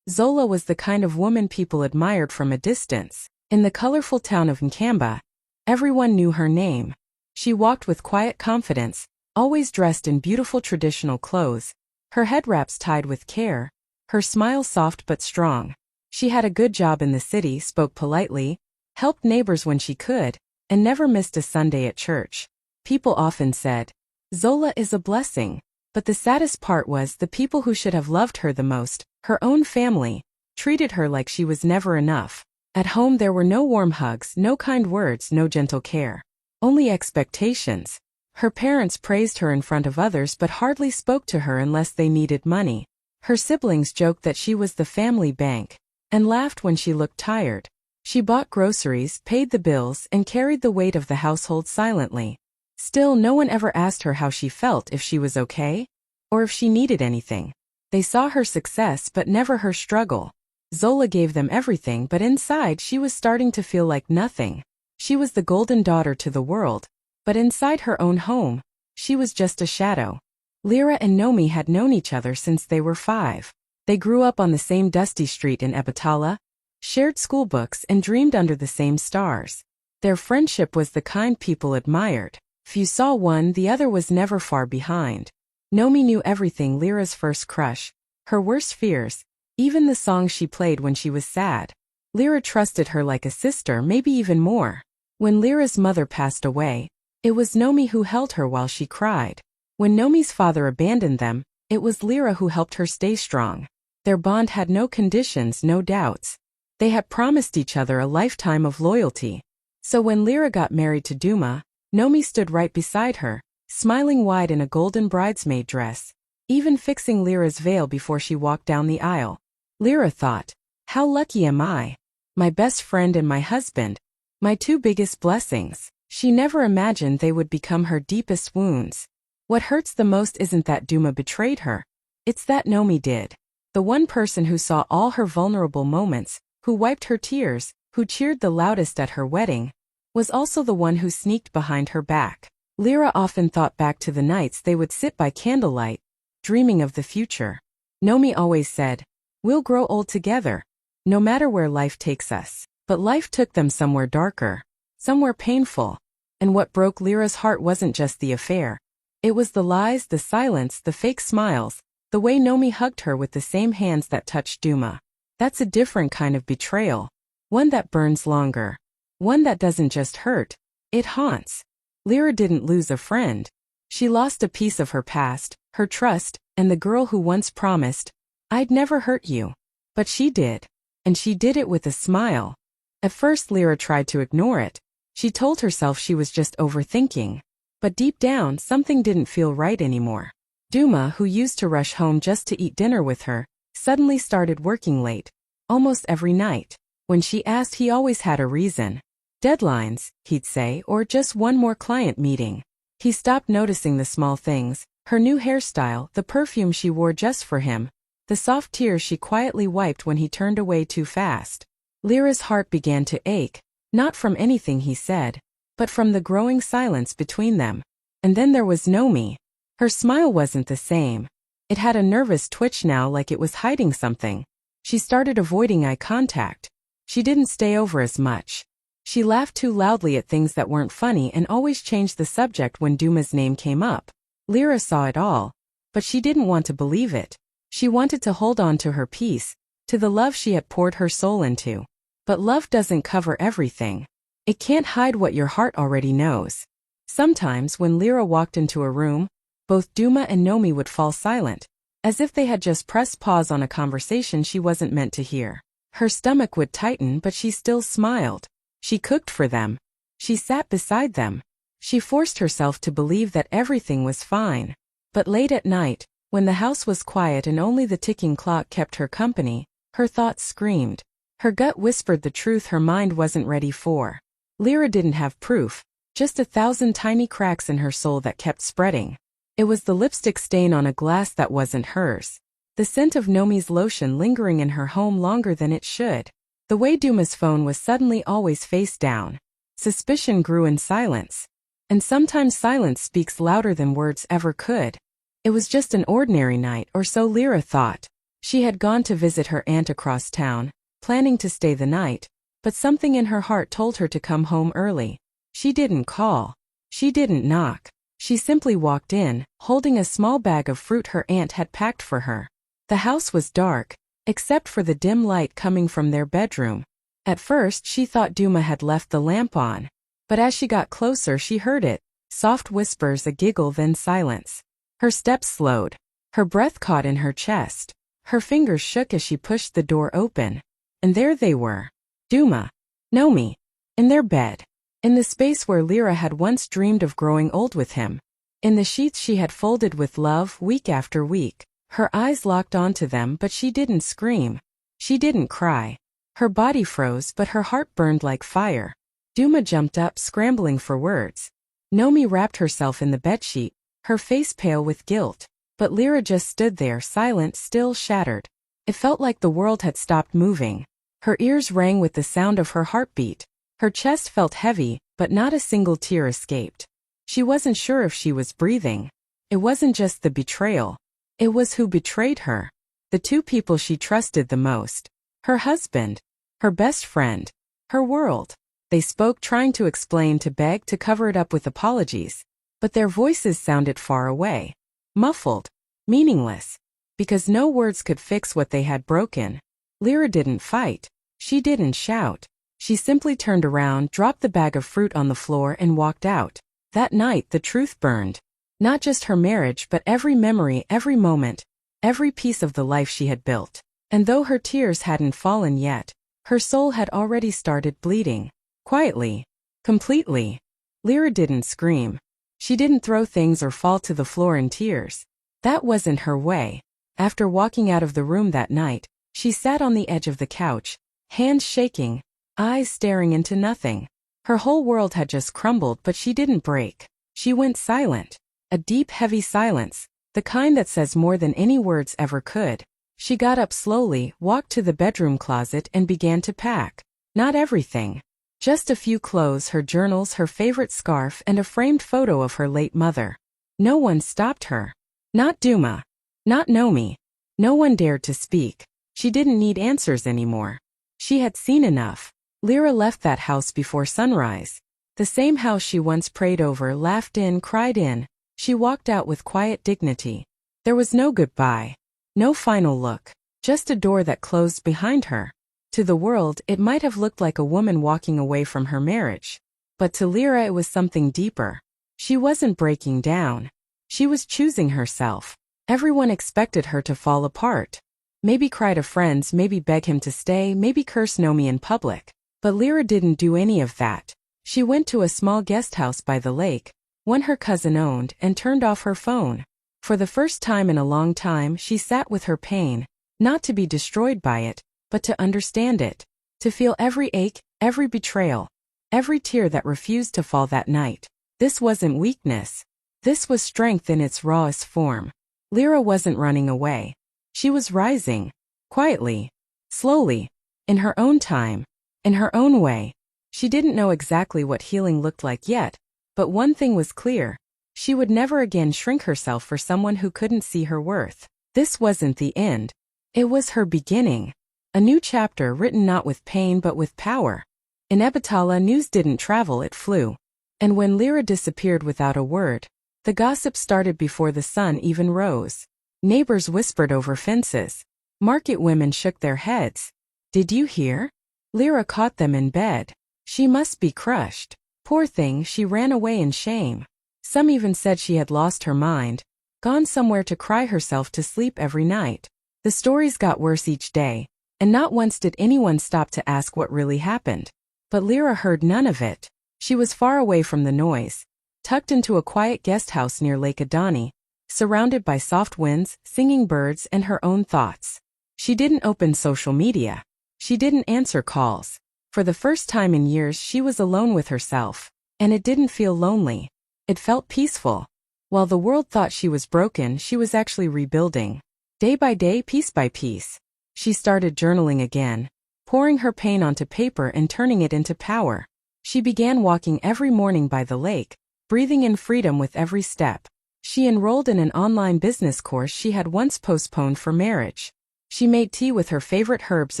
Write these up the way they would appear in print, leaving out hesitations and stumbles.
Zola was the kind of woman people admired from a distance. In the colorful town of Nkamba, everyone knew her name. She walked with quiet confidence, always dressed in beautiful traditional clothes, her head wraps tied with care, her smile soft but strong. She had a good job in the city, spoke politely, helped neighbors when she could, and never missed a Sunday at church. People often said, "Zola is a blessing," but the saddest part was the people who should have loved her the most, her own family, treated her like she was never enough. At home there were no warm hugs, no kind words, no gentle care. Only expectations. Her parents praised her in front of others but hardly spoke to her unless they needed money. Her siblings joked that she was the family bank, and laughed when she looked tired. She bought groceries, paid the bills, and carried the weight of the household silently. Still, no one ever asked her how she felt, if she was okay, or if she needed anything. They saw her success but never her struggle. Zola gave them everything, but inside she was starting to feel like nothing. She was the golden daughter to the world, but inside her own home, she was just a shadow. Lyra and Nomi had known each other since they were 5. They grew up on the same dusty street in aBetrayal, shared school books, and dreamed under the same stars. Their friendship was the kind people admired. If you saw one, the other was never far behind. Nomi knew everything: Lyra's first crush, her worst fears, even the songs she played when she was sad. Lyra trusted her like a sister, maybe even more. When Lyra's mother passed away, it was Nomi who held her while she cried. When Nomi's father abandoned them, it was Lyra who helped her stay strong. Their bond had no conditions, no doubts. They had promised each other a lifetime of loyalty. So when Lyra got married to Duma, Nomi stood right beside her, smiling wide in a golden bridesmaid dress, even fixing Lyra's veil before she walked down the aisle. Lyra thought, "How lucky am I? My best friend and my husband, my 2 biggest blessings." She never imagined they would become her deepest wounds. What hurts the most isn't that Duma betrayed her. It's that Nomi did. The one person who saw all her vulnerable moments, who wiped her tears, who cheered the loudest at her wedding, was also the one who sneaked behind her back. Lyra often thought back to the nights they would sit by candlelight, dreaming of the future. Nomi always said, "We'll grow old together, no matter where life takes us." But life took them somewhere darker, somewhere painful. And what broke Lyra's heart wasn't just the affair. It was the lies, the silence, the fake smiles, the way Nomi hugged her with the same hands that touched Duma. That's a different kind of betrayal. One that burns longer. One that doesn't just hurt, it haunts. Lyra didn't lose a friend. She lost a piece of her past, her trust, and the girl who once promised, "I'd never hurt you." But she did. And she did it with a smile. At first Lyra tried to ignore it. She told herself she was just overthinking. But deep down, something didn't feel right anymore. Duma, who used to rush home just to eat dinner with her, suddenly started working late, almost every night. When she asked, he always had a reason. Deadlines, he'd say, or just one more client meeting. He stopped noticing the small things: her new hairstyle, the perfume she wore just for him, the soft tears she quietly wiped when he turned away too fast. Lyra's heart began to ache, not from anything he said, but from the growing silence between them. And then there was Nomi. Her smile wasn't the same. It had a nervous twitch now, like it was hiding something. She started avoiding eye contact. She didn't stay over as much. She laughed too loudly at things that weren't funny and always changed the subject when Duma's name came up. Lyra saw it all, but she didn't want to believe it. She wanted to hold on to her peace, to the love she had poured her soul into. But love doesn't cover everything. It can't hide what your heart already knows. Sometimes when Lyra walked into a room, both Duma and Nomi would fall silent, as if they had just pressed pause on a conversation she wasn't meant to hear. Her stomach would tighten, but she still smiled. She cooked for them. She sat beside them. She forced herself to believe that everything was fine. But late at night, when the house was quiet and only the ticking clock kept her company, her thoughts screamed. Her gut whispered the truth her mind wasn't ready for. Lyra didn't have proof, just 1,000 tiny cracks in her soul that kept spreading. It was the lipstick stain on a glass that wasn't hers. The scent of Nomi's lotion lingering in her home longer than it should. The way Duma's phone was suddenly always face down. Suspicion grew in silence. And sometimes silence speaks louder than words ever could. It was just an ordinary night, or so Lyra thought. She had gone to visit her aunt across town, planning to stay the night, but something in her heart told her to come home early. She didn't call. She didn't knock. She simply walked in, holding a small bag of fruit her aunt had packed for her. The house was dark, except for the dim light coming from their bedroom. At first she thought Duma had left the lamp on, but as she got closer she heard it, soft whispers, a giggle, then silence. Her steps slowed. Her breath caught in her chest. Her fingers shook as she pushed the door open. And there they were. Duma, Nomi, in their bed. In the space where Lyra had once dreamed of growing old with him. In the sheets she had folded with love week after week. Her eyes locked onto them, but she didn't scream. She didn't cry. Her body froze, but her heart burned like fire. Duma jumped up, scrambling for words. Nomi wrapped herself in the bedsheet, her face pale with guilt. But Lyra just stood there, silent, still, shattered. It felt like the world had stopped moving. Her ears rang with the sound of her heartbeat. Her chest felt heavy, but not a single tear escaped. She wasn't sure if she was breathing. It wasn't just the betrayal. It was who betrayed her. The two people she trusted the most. Her husband. Her best friend. Her world. They spoke, trying to explain, to beg, to cover it up with apologies. But their voices sounded far away. Muffled. Meaningless. Because no words could fix what they had broken. Lyra didn't fight. She didn't shout. She simply turned around, dropped the bag of fruit on the floor, and walked out. That night the truth burned. Not just her marriage, but every memory, every moment, every piece of the life she had built. And though her tears hadn't fallen yet, her soul had already started bleeding. Quietly. Completely. Lyra didn't scream. She didn't throw things or fall to the floor in tears. That wasn't her way. After walking out of the room that night, she sat on the edge of the couch, hands shaking, eyes staring into nothing. Her whole world had just crumbled, but she didn't break. She went silent. A deep, heavy silence, the kind that says more than any words ever could. She got up slowly, walked to the bedroom closet, and began to pack. Not everything. Just a few clothes, her journals, her favorite scarf, and a framed photo of her late mother. No one stopped her. Not Duma. Not Nomi. No one dared to speak. She didn't need answers anymore. She had seen enough. Lyra left that house before sunrise. The same house she once prayed over, laughed in, cried in. She walked out with quiet dignity. There was no goodbye. No final look. Just a door that closed behind her. To the world, it might have looked like a woman walking away from her marriage. But to Lyra it was something deeper. She wasn't breaking down. She was choosing herself. Everyone expected her to fall apart. Maybe cry to friends, maybe beg him to stay, maybe curse Nomi in public. But Lyra didn't do any of that. She went to a small guest house by the lake, one her cousin owned, and turned off her phone. For the first time in a long time, she sat with her pain, not to be destroyed by it, but to understand it, to feel every ache, every betrayal, every tear that refused to fall that night. This wasn't weakness. This was strength in its rawest form. Lyra wasn't running away. She was rising. Quietly. Slowly. In her own time. In her own way. She didn't know exactly what healing looked like yet, but one thing was clear. She would never again shrink herself for someone who couldn't see her worth. This wasn't the end. It was her beginning. A new chapter written not with pain but with power. In aBetrayal news didn't travel, it flew. And when Lyra disappeared without a word, the gossip started before the sun even rose. Neighbors whispered over fences. Market women shook their heads. Did you hear? Lyra caught them in bed. She must be crushed. Poor thing, she ran away in shame. Some even said she had lost her mind, gone somewhere to cry herself to sleep every night. The stories got worse each day, and not once did anyone stop to ask what really happened. But Lyra heard none of it. She was far away from the noise, tucked into a quiet guest house near Lake Adani, surrounded by soft winds, singing birds, and her own thoughts. She didn't open social media. She didn't answer calls. For the first time in years she was alone with herself. And it didn't feel lonely. It felt peaceful. While the world thought she was broken, she was actually rebuilding. Day by day, piece by piece. She started journaling again, pouring her pain onto paper and turning it into power. She began walking every morning by the lake, breathing in freedom with every step. She enrolled in an online business course she had once postponed for marriage. She made tea with her favorite herbs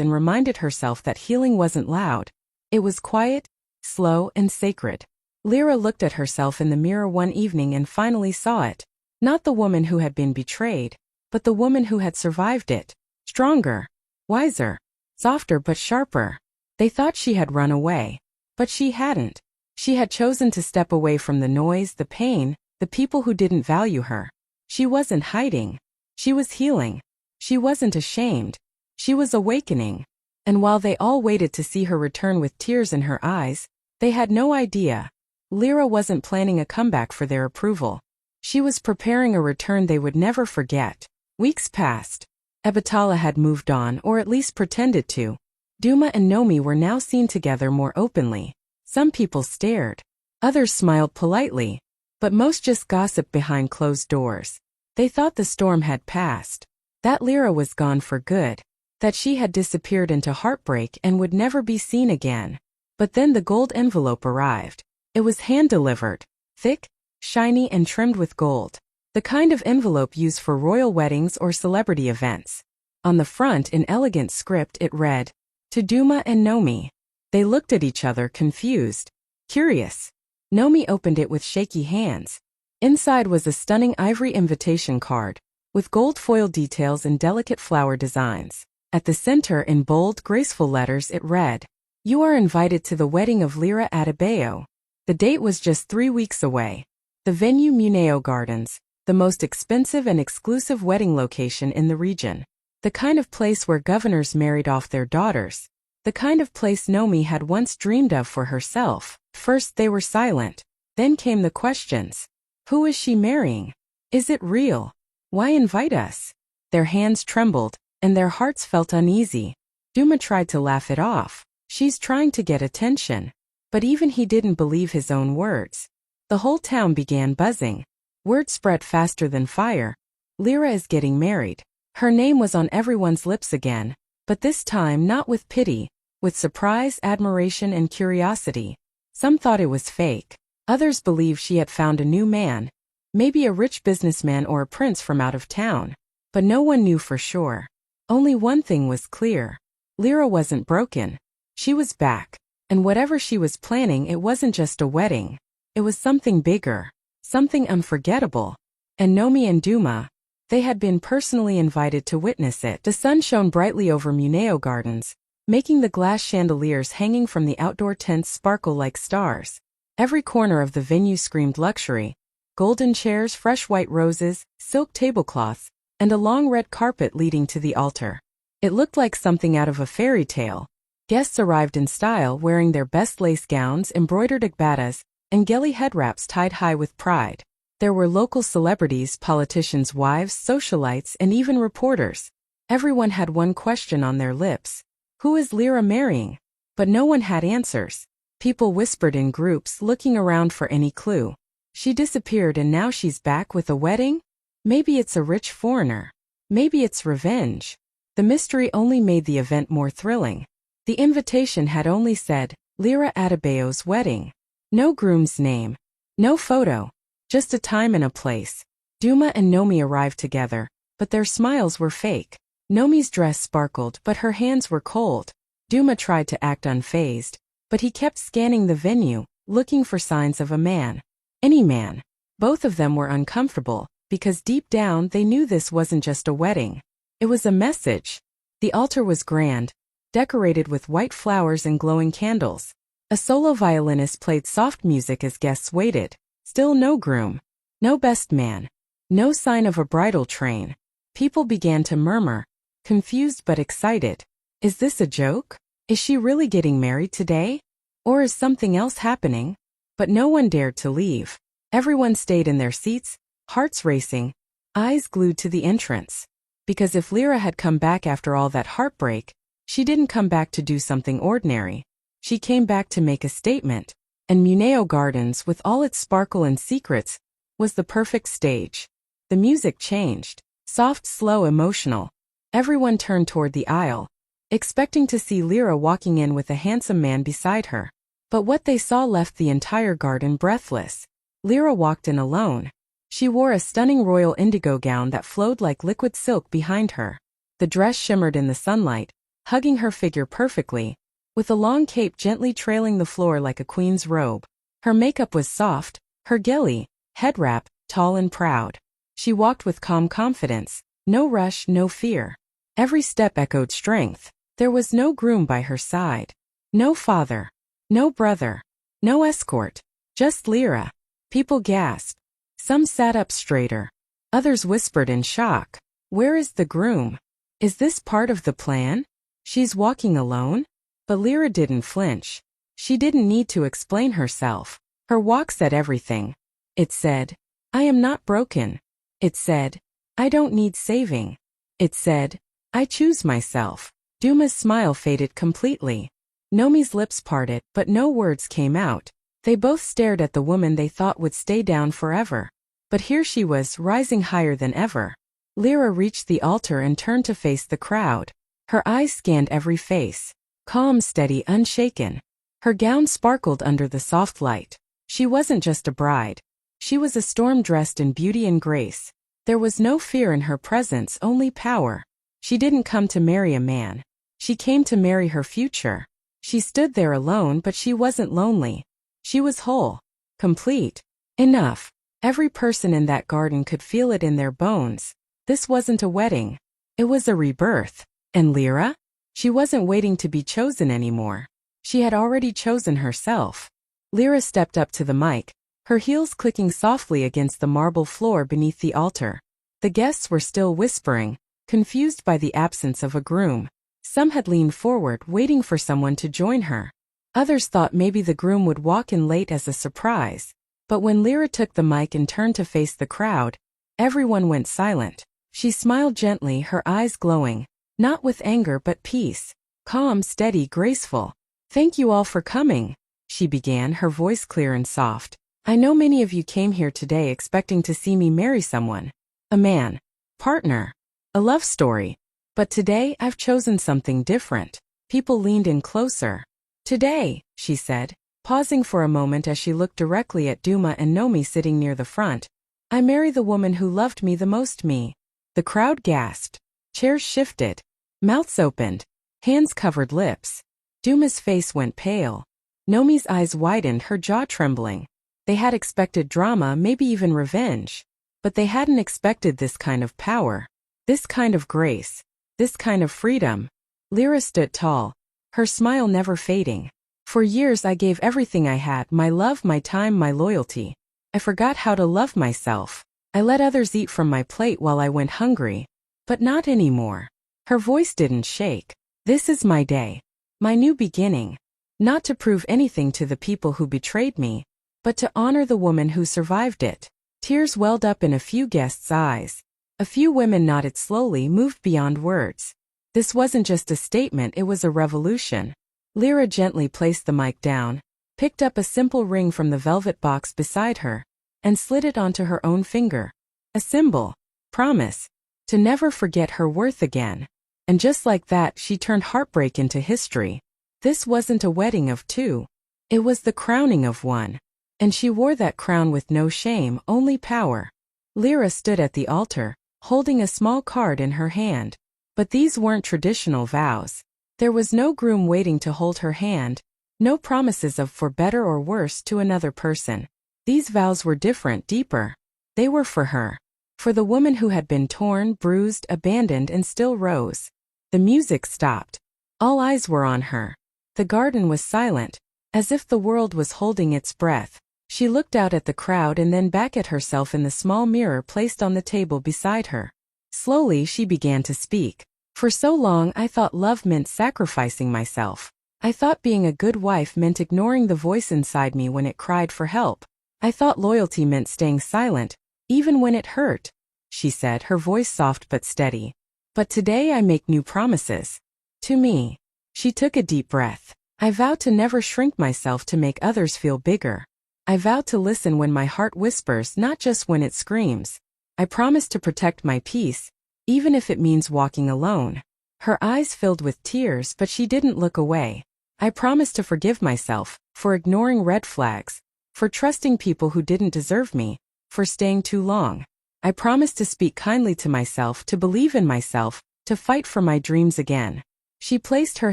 and reminded herself that healing wasn't loud. It was quiet, slow, and sacred. Lyra looked at herself in the mirror one evening and finally saw it. Not the woman who had been betrayed, but the woman who had survived it. Stronger, wiser, softer but sharper. They thought she had run away. But she hadn't. She had chosen to step away from the noise, the pain, the people who didn't value her. She wasn't hiding. She was healing. She wasn't ashamed. She was awakening. And while they all waited to see her return with tears in her eyes, they had no idea. Lyra wasn't planning a comeback for their approval. She was preparing a return they would never forget. Weeks passed. aBetrayal had moved on, or at least pretended to. Duma and Nomi were now seen together more openly. Some people stared. Others smiled politely. But most just gossiped behind closed doors. They thought the storm had passed. That Lyra was gone for good. That she had disappeared into heartbreak and would never be seen again. But then the gold envelope arrived. It was hand-delivered. Thick, shiny and trimmed with gold. The kind of envelope used for royal weddings or celebrity events. On the front in elegant script it read, "To Duma and Nomi." They looked at each other confused, curious. Nomi opened it with shaky hands. Inside was a stunning ivory invitation card, with gold foil details and delicate flower designs. At the center in bold, graceful letters it read, "You are invited to the wedding of Lyra aDetrayal." The date was just 3 weeks away. The venue Muneo Gardens, the most expensive and exclusive wedding location in the region. The kind of place where governors married off their daughters. The kind of place Nomi had once dreamed of for herself. First they were silent. Then came the questions. Who is she marrying? Is it real? Why invite us? Their hands trembled, and their hearts felt uneasy. Duma tried to laugh it off. She's trying to get attention. But even he didn't believe his own words. The whole town began buzzing. Word spread faster than fire. Lyra is getting married. Her name was on everyone's lips again, but this time not with pity, with surprise, admiration, and curiosity. Some thought it was fake. Others believed she had found a new man, maybe a rich businessman or a prince from out of town. But no one knew for sure. Only one thing was clear. Lyra wasn't broken. She was back. And whatever she was planning, it wasn't just a wedding. It was something bigger, something unforgettable. And Nomi and Duma, they had been personally invited to witness it. The sun shone brightly over Muneo Gardens, making the glass chandeliers hanging from the outdoor tents sparkle like stars. Every corner of the venue screamed luxury. Golden chairs, fresh white roses, silk tablecloths, and a long red carpet leading to the altar. It looked like something out of a fairy tale. Guests arrived in style, wearing their best lace gowns, embroidered agbatas, and geli head wraps tied high with pride. There were local celebrities, politicians' wives, socialites, and even reporters. Everyone had one question on their lips. Who is Lyra marrying? But no one had answers. People whispered in groups, looking around for any clue. She disappeared and now she's back with a wedding? Maybe it's a rich foreigner. Maybe it's revenge. The mystery only made the event more thrilling. The invitation had only said, Lyra aDetrayal's wedding. No groom's name. No photo. Just a time and a place. Duma and Nomi arrived together, but their smiles were fake. Nomi's dress sparkled, but her hands were cold. Duma tried to act unfazed, but he kept scanning the venue, looking for signs of a man. Any man. Both of them were uncomfortable, because deep down they knew this wasn't just a wedding. It was a message. The altar was grand, decorated with white flowers and glowing candles. A solo violinist played soft music as guests waited. Still no groom. No best man. No sign of a bridal train. People began to murmur, confused but excited. Is this a joke? Is she really getting married today? Or is something else happening? But no one dared to leave. Everyone stayed in their seats, hearts racing, eyes glued to the entrance. Because if Lyra had come back after all that heartbreak, she didn't come back to do something ordinary. She came back to make a statement. And Muneo Gardens, with all its sparkle and secrets, was the perfect stage. The music changed. Soft, slow, emotional. Everyone turned toward the aisle, expecting to see Lyra walking in with a handsome man beside her. But what they saw left the entire garden breathless. Lyra walked in alone. She wore a stunning royal indigo gown that flowed like liquid silk behind her. The dress shimmered in the sunlight, hugging her figure perfectly, with a long cape gently trailing the floor like a queen's robe. Her makeup was soft, her gilly head wrap tall and proud. She walked with calm confidence, no rush, no fear. Every step echoed strength. There was no groom by her side, no father, no brother, no escort, just Lyra. People gasped. Some sat up straighter. Others whispered in shock. Where is the groom? Is this part of the plan? She's walking alone? But Lyra didn't flinch. She didn't need to explain herself. Her walk said everything. It said, I am not broken. It said, I don't need saving. It said, I choose myself. Duma's smile faded completely. Nomi's lips parted, but no words came out. They both stared at the woman they thought would stay down forever. But here she was, rising higher than ever. Lyra reached the altar and turned to face the crowd. Her eyes scanned every face. Calm, steady, unshaken. Her gown sparkled under the soft light. She wasn't just a bride. She was a storm dressed in beauty and grace. There was no fear in her presence, only power. She didn't come to marry a man. She came to marry her future. She stood there alone, but she wasn't lonely. She was whole. Complete. Enough. Every person in that garden could feel it in their bones. This wasn't a wedding. It was a rebirth. And Lyra? She wasn't waiting to be chosen anymore. She had already chosen herself. Lyra stepped up to the mic, her heels clicking softly against the marble floor beneath the altar. The guests were still whispering, confused by the absence of a groom. Some had leaned forward, waiting for someone to join her. Others thought maybe the groom would walk in late as a surprise. But when Lyra took the mic and turned to face the crowd, everyone went silent. She smiled gently, her eyes glowing, not with anger but peace. Calm, steady, graceful. Thank you all for coming, she began, her voice clear and soft. I know many of you came here today expecting to see me marry someone. A man. Partner. A love story. But today I've chosen something different. People leaned in closer. Today, she said, pausing for a moment as she looked directly at Duma and Nomi sitting near the front. I marry the woman who loved me the most me. The crowd gasped. Chairs shifted. Mouths opened. Hands covered lips. Duma's face went pale. Nomi's eyes widened, her jaw trembling. They had expected drama, maybe even revenge. But they hadn't expected this kind of power. This kind of grace. This kind of freedom. Lyra stood tall, her smile never fading. For years I gave everything I had, my love, my time, my loyalty. I forgot how to love myself. I let others eat from my plate while I went hungry. But not anymore. Her voice didn't shake. This is my day. My new beginning. Not to prove anything to the people who betrayed me, but to honor the woman who survived it. Tears welled up in a few guests' eyes. A few women nodded slowly, moved beyond words. This wasn't just a statement, it was a revolution. Lyra gently placed the mic down, picked up a simple ring from the velvet box beside her, and slid it onto her own finger. A symbol. Promise. To never forget her worth again. And just like that, she turned heartbreak into history. This wasn't a wedding of two. It was the crowning of one. And she wore that crown with no shame, only power. Lyra stood at the altar, holding a small card in her hand. But these weren't traditional vows. There was no groom waiting to hold her hand, no promises of for better or worse to another person. These vows were different, deeper. They were for her. For the woman who had been torn, bruised, abandoned and still rose. The music stopped. All eyes were on her. The garden was silent, as if the world was holding its breath. She looked out at the crowd and then back at herself in the small mirror placed on the table beside her. Slowly she began to speak. For so long I thought love meant sacrificing myself. I thought being a good wife meant ignoring the voice inside me when it cried for help. I thought loyalty meant staying silent, even when it hurt, she said, her voice soft but steady. But today I make new promises. To me. She took a deep breath. I vow to never shrink myself to make others feel bigger. I vow to listen when my heart whispers, not just when it screams. I promise to protect my peace, even if it means walking alone. Her eyes filled with tears, but she didn't look away. I promise to forgive myself, for ignoring red flags, for trusting people who didn't deserve me, for staying too long. I promise to speak kindly to myself, to believe in myself, to fight for my dreams again. She placed her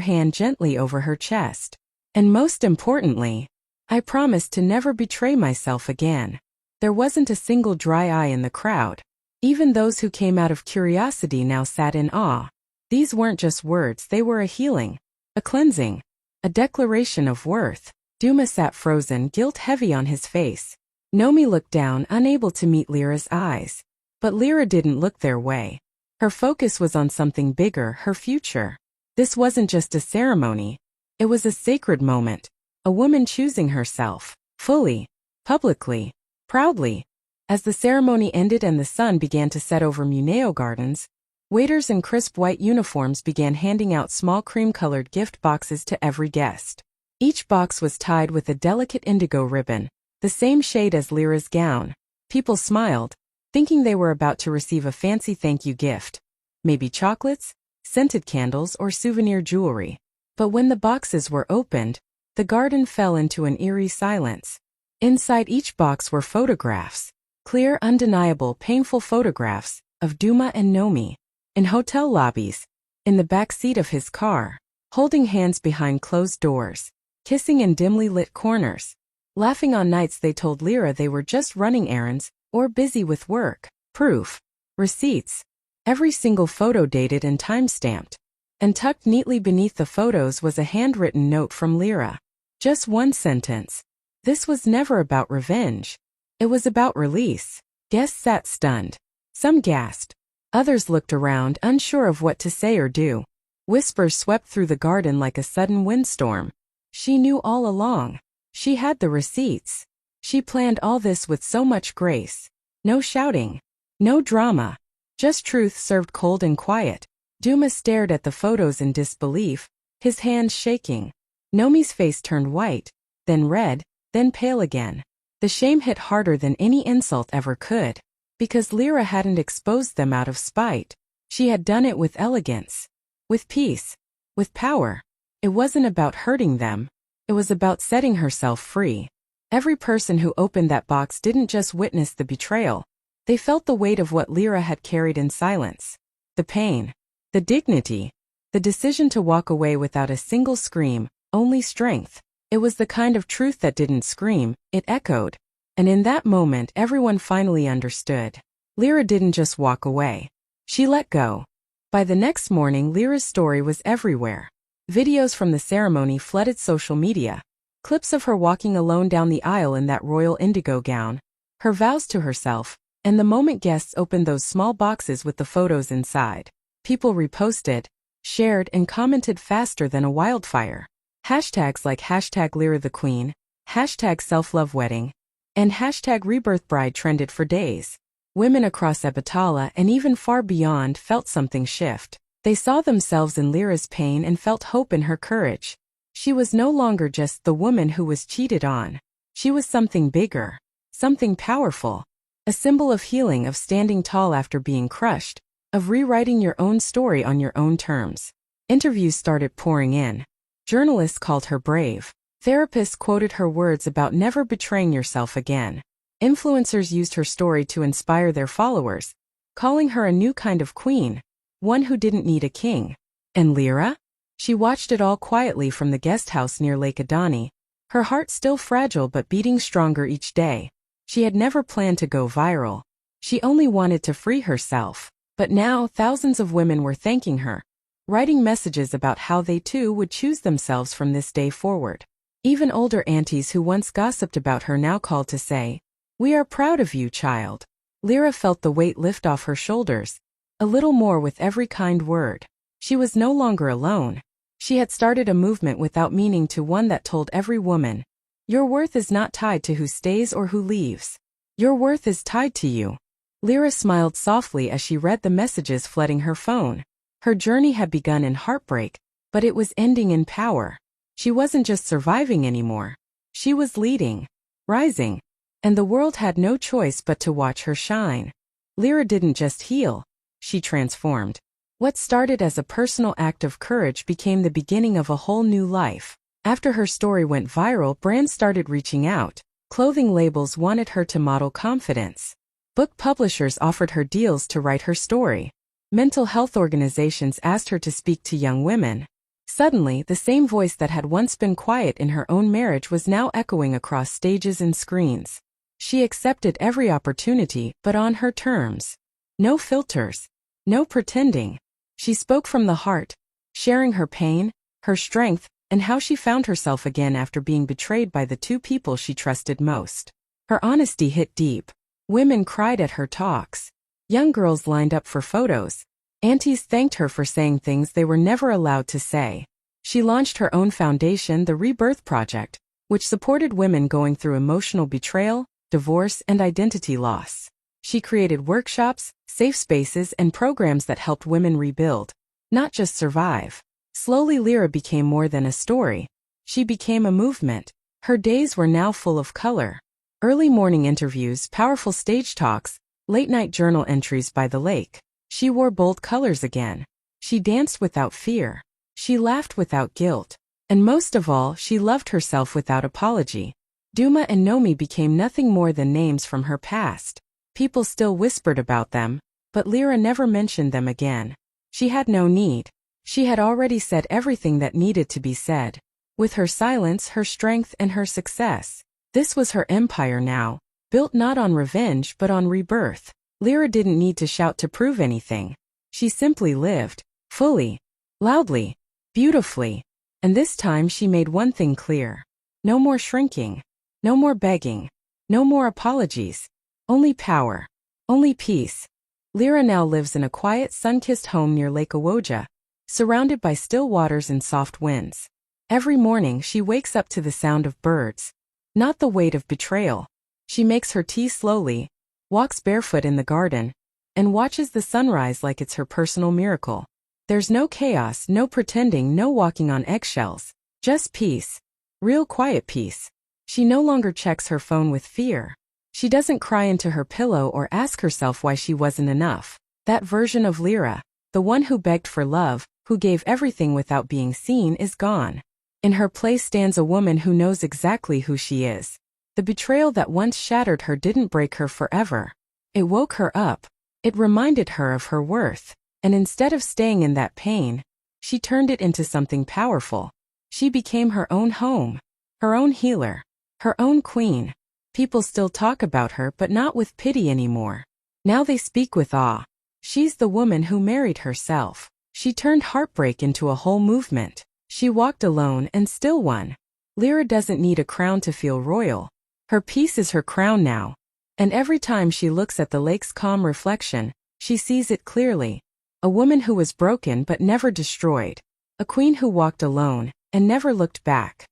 hand gently over her chest. And most importantly, I promised to never betray myself again. There wasn't a single dry eye in the crowd. Even those who came out of curiosity now sat in awe. These weren't just words, they were a healing, a cleansing, a declaration of worth. Duma sat frozen, guilt heavy on his face. Nomi looked down, unable to meet Lyra's eyes. But Lyra didn't look their way. Her focus was on something bigger, her future. This wasn't just a ceremony. It was a sacred moment. A woman choosing herself, fully, publicly, proudly. As the ceremony ended and the sun began to set over Muneo Gardens, waiters in crisp white uniforms began handing out small cream-colored gift boxes to every guest. Each box was tied with a delicate indigo ribbon, the same shade as Lyra's gown. People smiled, thinking they were about to receive a fancy thank you gift. Maybe chocolates, scented candles, or souvenir jewelry. But when the boxes were opened, the garden fell into an eerie silence. Inside each box were photographs. Clear, undeniable, painful photographs of Duma and Nomi. In hotel lobbies, in the back seat of his car, holding hands behind closed doors, kissing in dimly lit corners, laughing on nights they told Lyra they were just running errands or busy with work. Proof. Receipts. Every single photo dated and time-stamped. And tucked neatly beneath the photos was a handwritten note from Lyra. Just one sentence. This was never about revenge. It was about release. Guests sat stunned. Some gasped. Others looked around, unsure of what to say or do. Whispers swept through the garden like a sudden windstorm. She knew all along. She had the receipts. She planned all this with so much grace. No shouting. No drama. Just truth served cold and quiet. Duma stared at the photos in disbelief, his hands shaking. Nomi's face turned white, then red, then pale again. The shame hit harder than any insult ever could. Because Lyra hadn't exposed them out of spite. She had done it with elegance, with peace, with power. It wasn't about hurting them. It was about setting herself free. Every person who opened that box didn't just witness the betrayal. They felt the weight of what Lyra had carried in silence. The pain, the dignity, the decision to walk away without a single scream, only strength. It was the kind of truth that didn't scream, it echoed. And in that moment everyone finally understood. Lyra didn't just walk away. She let go. By the next morning Lyra's story was everywhere. Videos from the ceremony flooded social media. Clips of her walking alone down the aisle in that royal indigo gown. Her vows to herself. And the moment guests opened those small boxes with the photos inside. People reposted, shared, and commented faster than a wildfire. Hashtags like #LyraTheQueen, #SelfLoveWedding, and #RebirthBride trended for days. Women across aBetrayal and even far beyond felt something shift. They saw themselves in Lyra's pain and felt hope in her courage. She was no longer just the woman who was cheated on. She was something bigger, something powerful. A symbol of healing, of standing tall after being crushed, of rewriting your own story on your own terms. Interviews started pouring in. Journalists called her brave. Therapists quoted her words about never betraying yourself again. Influencers used her story to inspire their followers, calling her a new kind of queen, one who didn't need a king. And Lyra? She watched it all quietly from the guest house near Lake Adani, her heart still fragile but beating stronger each day. She had never planned to go viral. She only wanted to free herself. But now thousands of women were thanking her, writing messages about how they too would choose themselves from this day forward. Even older aunties who once gossiped about her now called to say, "We are proud of you, child." Lyra felt the weight lift off her shoulders, a little more with every kind word. She was no longer alone. She had started a movement without meaning to, one that told every woman, your worth is not tied to who stays or who leaves. Your worth is tied to you. Lyra smiled softly as she read the messages flooding her phone. Her journey had begun in heartbreak, but it was ending in power. She wasn't just surviving anymore. She was leading, rising, and the world had no choice but to watch her shine. Lyra didn't just heal, she transformed. What started as a personal act of courage became the beginning of a whole new life. After her story went viral, brands started reaching out. Clothing labels wanted her to model confidence. Book publishers offered her deals to write her story. Mental health organizations asked her to speak to young women. Suddenly, the same voice that had once been quiet in her own marriage was now echoing across stages and screens. She accepted every opportunity, but on her terms. No filters. No pretending. She spoke from the heart, sharing her pain, her strength, and how she found herself again after being betrayed by the two people she trusted most. Her honesty hit deep. Women cried at her talks. Young girls lined up for photos. Aunties thanked her for saying things they were never allowed to say. She launched her own foundation, the Rebirth Project, which supported women going through emotional betrayal, divorce, and identity loss. She created workshops, safe spaces, and programs that helped women rebuild, not just survive. Slowly, Lyra became more than a story. She became a movement. Her days were now full of color. Early morning interviews, powerful stage talks, late-night journal entries by the lake. She wore bold colors again. She danced without fear. She laughed without guilt. And most of all, she loved herself without apology. Duma and Nomi became nothing more than names from her past. People still whispered about them, but Lyra never mentioned them again. She had no need. She had already said everything that needed to be said. With her silence, her strength, and her success. This was her empire now, built not on revenge but on rebirth. Lyra didn't need to shout to prove anything. She simply lived, fully, loudly, beautifully. And this time she made one thing clear. No more shrinking. No more begging. No more apologies. Only power. Only peace. Lyra now lives in a quiet, sun-kissed home near Lake Awoja, surrounded by still waters and soft winds. Every morning she wakes up to the sound of birds, not the weight of betrayal. She makes her tea slowly, walks barefoot in the garden, and watches the sunrise like it's her personal miracle. There's no chaos, no pretending, no walking on eggshells. Just peace. Real quiet peace. She no longer checks her phone with fear. She doesn't cry into her pillow or ask herself why she wasn't enough. That version of Lyra, the one who begged for love, who gave everything without being seen, is gone. In her place stands a woman who knows exactly who she is. The betrayal that once shattered her didn't break her forever. It woke her up. It reminded her of her worth. And instead of staying in that pain, she turned it into something powerful. She became her own home, her own healer, her own queen. People still talk about her, but not with pity anymore. Now they speak with awe. She's the woman who married herself. She turned heartbreak into a whole movement. She walked alone and still won. Lyra doesn't need a crown to feel royal. Her peace is her crown now. And every time she looks at the lake's calm reflection, she sees it clearly. A woman who was broken but never destroyed. A queen who walked alone and never looked back.